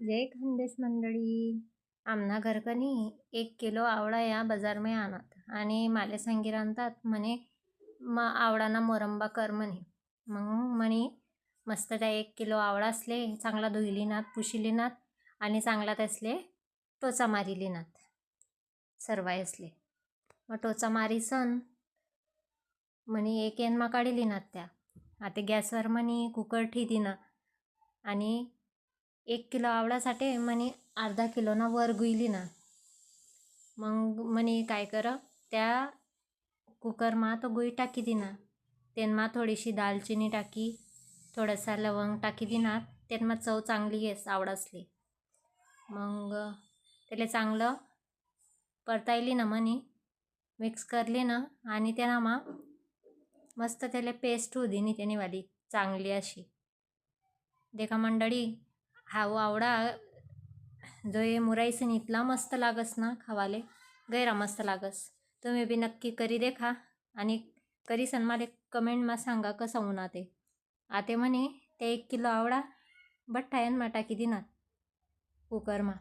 जय खानदेश मंडळी. आमना घरकनी 1 किलो आवळा या बाजार में आणत आणि माले सांगी रांतात म्हणे आवळाना मोरंबा कर म्हणे. मग म्हणे मस्त त्या 1 किलो आवळा असले चांगला धुईलिनात पुशिलिनात आणि चांगला त्यासले टोचा मारिलिनात सर्वाय असले. मग टोचा मारीसन म्हणे एक एनमा काढिलिनात त्या. आता गॅसवर म्हणे कुकर ठेदिना आणि 1 किलो आवळासाठी म्हणे अर्धा किलोना वर गुईलिना. मग म्हणे काय कर त्या कुकरमा तो गुई टाकी दिना. तेनमा थोडीशी दालचिनी टाकी, थोडासा लवंग टाकी दिनात. तेनमा चव चांगली येस आवडासले. मग त्याला चांगलं परतायली ना म्हणे मिक्स करली ना आणि त्याना मस्त त्याला पेस्ट होऊ दिनी त्यानी वाली चांगली अशी. देखा मंडळी हा आवडा जो ये मुराईसन इतला मस्त लागस ना खावाले गैरा मस्त लागस. तुम्ही बी नक्की करी देखा आणि करीसन मला कमेंटमा सांगा कसं होणार ते. आते म्हणे ते 1 किलो आवडा बठ्ठायनमा टाकी दिनात कुकरमा.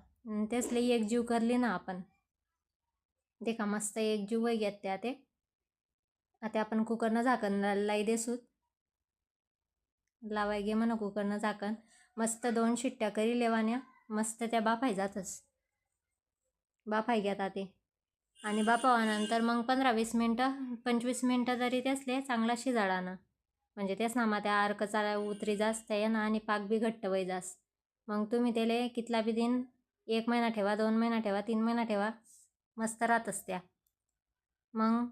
तेसले एकजीव करली ना आपण. देखा मस्त एकजीव वय घेत त्या ते. आता आपण कुकरनं झाकण लाई देसूत. लावाय गे म्हणा कुकरनं झाकण. मस्त 2 शिट्ट्या करी लेवान्या मस्त त्या बाफाय जातस. बाफाय घ्यात ते आणि बाफावानंतर मग 15-20 मिनटं 25 मिनटं तरी त्यासले चांगला शिजाडाना. म्हणजे तेच ना त्या अर्कचा उतरी जास त्या ना आणि पाक बी घट्ट वय जास. मग तुम्ही त्याला कितला बी दिन 1 महिना ठेवा, 2 महिना ठेवा, 3 महिना ठेवा मस्त राहतस त्या. मग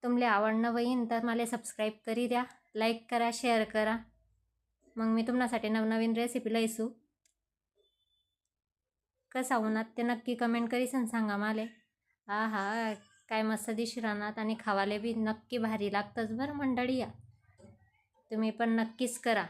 तुमले आवडणं वहीन तर मला सबस्क्राईब करी द्या, लाईक करा, शेअर करा. मग मी तुमच्यासाठी नवनवीन रेसिपी लईसू. कसा होणार ते नक्की कमेंट करीसन सांगा माले. हा काय मस्त डिश राहणार आणि खावाले बी नक्की भारी लागतंच बरं मंडळी. या तुम्ही पण नक्कीच करा.